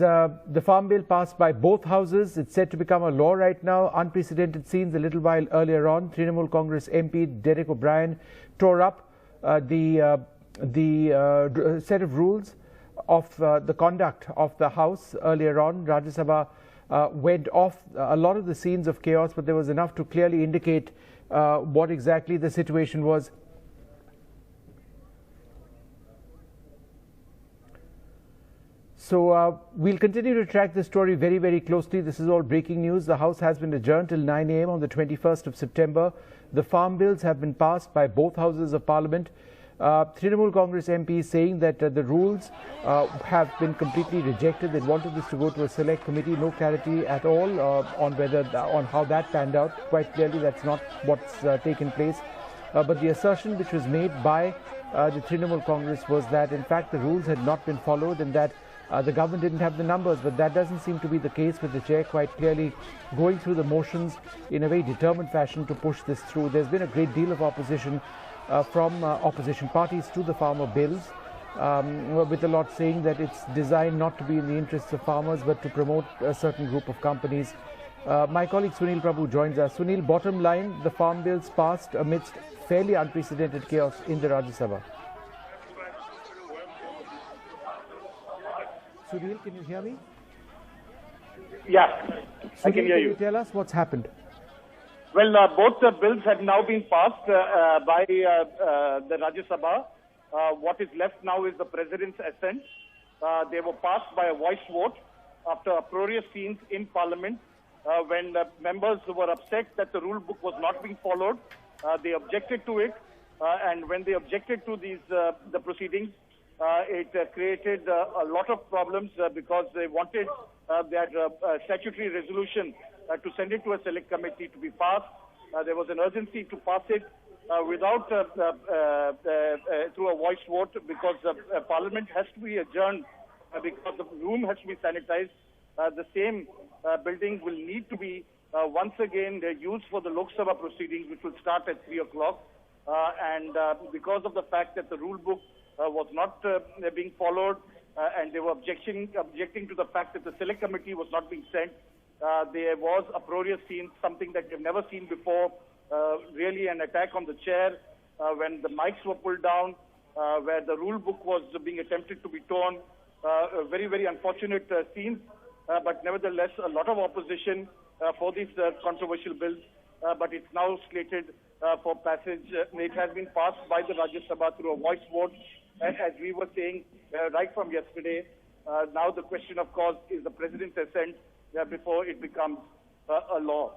as the Farm Bill passed by both houses. It's set to become a law right now. Unprecedented scenes a little while earlier on. Trinamool Congress MP Derek O'Brien tore up the set of rules of the conduct of the House earlier on. Rajya Sabha went off a lot of the scenes of chaos, but there was enough to clearly indicate what exactly the situation was. So we'll continue to track this story very, very closely. This is all breaking news. The House has been adjourned till 9 a.m. on the 21st of September. The farm bills have been passed by both houses of Parliament. Trinamool Congress MP is saying that the rules have been completely rejected. They wanted this to go to a select committee. No clarity at all on how that panned out. Quite clearly, that's not what's taken place. But the assertion which was made by the Trinamool Congress was that, in fact, the rules had not been followed and that the government didn't have the numbers, but that doesn't seem to be the case, with the chair quite clearly going through the motions in a very determined fashion to push this through. There's been a great deal of opposition from opposition parties to the farmer bills, with a lot saying that it's designed not to be in the interests of farmers but to promote a certain group of companies. My colleague Sunil Prabhu joins us. Sunil, bottom line, the farm bills passed amidst fairly unprecedented chaos in the Rajya Sabha. Sunil, can you hear me? Yeah, Sunil, I can hear you. Can you tell us what's happened? Well, both the bills have now been passed by the Rajya Sabha. What is left now is the President's assent. They were passed by a voice vote after uproarious scenes in Parliament when members were upset that the rule book was not being followed. They objected to it, and when they objected to the proceedings, it created a lot of problems because they wanted that statutory resolution to send it to a select committee to be passed. There was an urgency to pass it without through a voice vote because Parliament has to be adjourned because the room has to be sanitized. The same building will need to be once again used for the Lok Sabha proceedings, which will start at 3 o'clock. And because of the fact that the rule book was not being followed, and they were objecting to the fact that the select committee was not being sent, there was uproarious scenes, something that we've never seen before, really an attack on the chair when the mics were pulled down, where the rule book was being attempted to be torn. Very, very unfortunate scenes, but nevertheless a lot of opposition for these controversial bills, but it's now slated for passage. It has been passed by the Rajya Sabha through a voice vote, and as we were saying right from yesterday, now the question, of course, is the President's assent before it becomes a law.